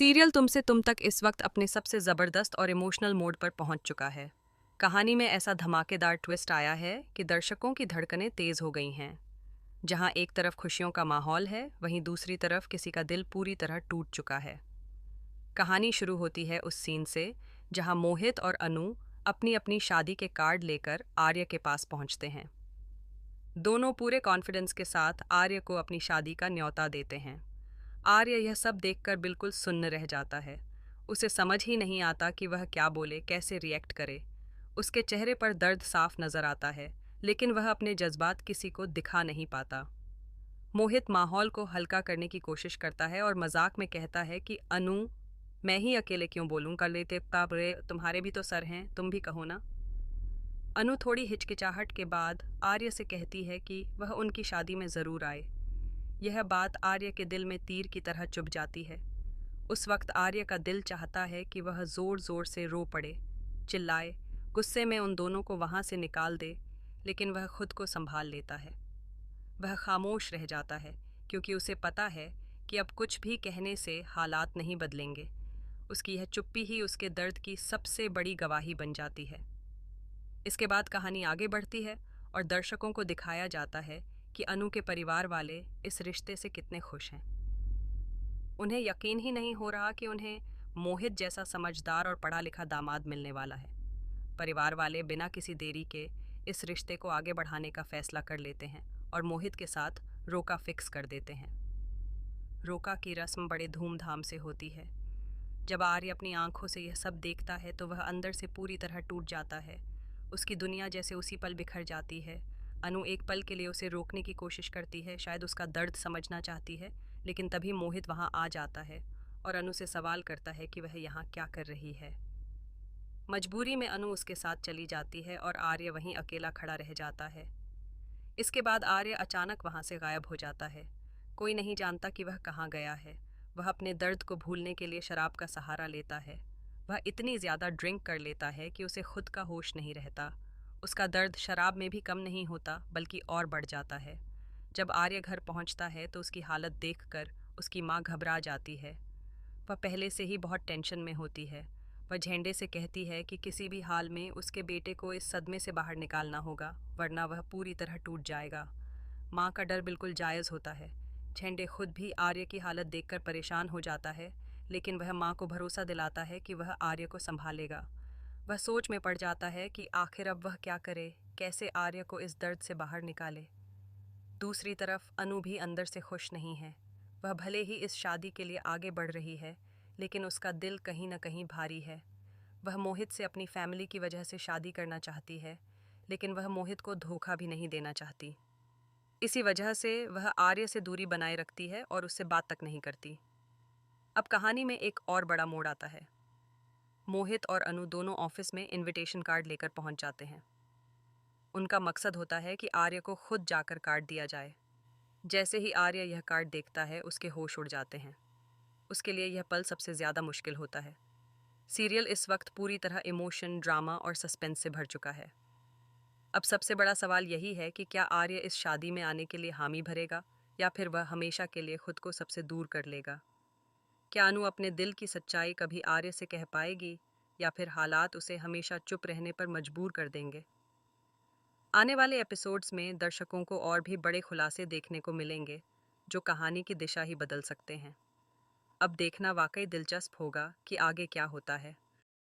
Serial तुमसे तुम तक इस वक्त अपने सबसे ज़बरदस्त और इमोशनल मोड पर पहुंच चुका है। कहानी में ऐसा धमाकेदार ट्विस्ट आया है कि दर्शकों की धड़कनें तेज़ हो गई हैं। जहां एक तरफ खुशियों का माहौल है, वहीं दूसरी तरफ किसी का दिल पूरी तरह टूट चुका है। कहानी शुरू होती है उस सीन से जहां मोहित और अनु अपनी अपनी शादी के कार्ड लेकर आर्य के पास पहुंचते हैं। दोनों पूरे कॉन्फिडेंस के साथ आर्य को अपनी शादी का न्योता देते हैं। आर्य यह सब देखकर बिल्कुल सुन्न रह जाता है। उसे समझ ही नहीं आता कि वह क्या बोले, कैसे रिएक्ट करे। उसके चेहरे पर दर्द साफ नजर आता है, लेकिन वह अपने जज्बात किसी को दिखा नहीं पाता। मोहित माहौल को हल्का करने की कोशिश करता है और मजाक में कहता है कि अनु, मैं ही अकेले क्यों बोलूं, कर लेते रे, तुम्हारे भी तो सर हैं, तुम भी कहो ना। अनु थोड़ी हिचकिचाहट के बाद आर्य से कहती है कि वह उनकी शादी में ज़रूर आए। यह बात आर्य के दिल में तीर की तरह चुभ जाती है। उस वक्त आर्य का दिल चाहता है कि वह ज़ोर ज़ोर से रो पड़े, चिल्लाए, गुस्से में उन दोनों को वहाँ से निकाल दे, लेकिन वह खुद को संभाल लेता है। वह खामोश रह जाता है क्योंकि उसे पता है कि अब कुछ भी कहने से हालात नहीं बदलेंगे। उसकी यह चुप्पी ही उसके दर्द की सबसे बड़ी गवाही बन जाती है। इसके बाद कहानी आगे बढ़ती है और दर्शकों को दिखाया जाता है कि अनु के परिवार वाले इस रिश्ते से कितने खुश हैं। उन्हें यकीन ही नहीं हो रहा कि उन्हें मोहित जैसा समझदार और पढ़ा लिखा दामाद मिलने वाला है। परिवार वाले बिना किसी देरी के इस रिश्ते को आगे बढ़ाने का फैसला कर लेते हैं और मोहित के साथ रोका फिक्स कर देते हैं। रोका की रस्म बड़े धूमधाम से होती है। जब आर्य अपनी आंखों से यह सब देखता है तो वह अंदर से पूरी तरह टूट जाता है। उसकी दुनिया जैसे उसी पल बिखर जाती है। अनु एक पल के लिए उसे रोकने की कोशिश करती है, शायद उसका दर्द समझना चाहती है, लेकिन तभी मोहित वहां आ जाता है और अनु से सवाल करता है कि वह यहाँ क्या कर रही है। मजबूरी में अनु उसके साथ चली जाती है और आर्य वहीं अकेला खड़ा रह जाता है। इसके बाद आर्य अचानक वहां से गायब हो जाता है। कोई नहीं जानता कि वह कहाँ गया है। वह अपने दर्द को भूलने के लिए शराब का सहारा लेता है। वह इतनी ज़्यादा ड्रिंक कर लेता है कि उसे खुद का होश नहीं रहता। उसका दर्द शराब में भी कम नहीं होता, बल्कि और बढ़ जाता है। जब आर्य घर पहुंचता है तो उसकी हालत देखकर उसकी माँ घबरा जाती है। वह पहले से ही बहुत टेंशन में होती है। वह झेंडे से कहती है कि किसी भी हाल में उसके बेटे को इस सदमे से बाहर निकालना होगा, वरना वह पूरी तरह टूट जाएगा। माँ का डर बिल्कुल जायज़ होता है। झेंडे खुद भी आर्य की हालत देखकर परेशान हो जाता है, लेकिन वह माँ को भरोसा दिलाता है कि वह आर्य को संभालेगा। वह सोच में पड़ जाता है कि आखिर अब वह क्या करे, कैसे आर्य को इस दर्द से बाहर निकाले। दूसरी तरफ अनु भी अंदर से खुश नहीं है। वह भले ही इस शादी के लिए आगे बढ़ रही है, लेकिन उसका दिल कहीं न कहीं भारी है। वह मोहित से अपनी फैमिली की वजह से शादी करना चाहती है, लेकिन वह मोहित को धोखा भी नहीं देना चाहती। इसी वजह से वह आर्य से दूरी बनाए रखती है और उससे बात तक नहीं करती। अब कहानी में एक और बड़ा मोड़ आता है। मोहित और अनु दोनों ऑफिस में इनविटेशन कार्ड लेकर पहुंच जाते हैं। उनका मकसद होता है कि आर्य को खुद जाकर कार्ड दिया जाए। जैसे ही आर्य यह कार्ड देखता है, उसके होश उड़ जाते हैं। उसके लिए यह पल सबसे ज़्यादा मुश्किल होता है। सीरियल इस वक्त पूरी तरह इमोशन, ड्रामा और सस्पेंस से भर चुका है। अब सबसे बड़ा सवाल यही है कि क्या आर्य इस शादी में आने के लिए हामी भरेगा, या फिर वह हमेशा के लिए खुद को सबसे दूर कर लेगा। क्या अनु अपने दिल की सच्चाई कभी आर्य से कह पाएगी, या फिर हालात उसे हमेशा चुप रहने पर मजबूर कर देंगे। आने वाले एपिसोड्स में दर्शकों को और भी बड़े खुलासे देखने को मिलेंगे, जो कहानी की दिशा ही बदल सकते हैं। अब देखना वाकई दिलचस्प होगा कि आगे क्या होता है।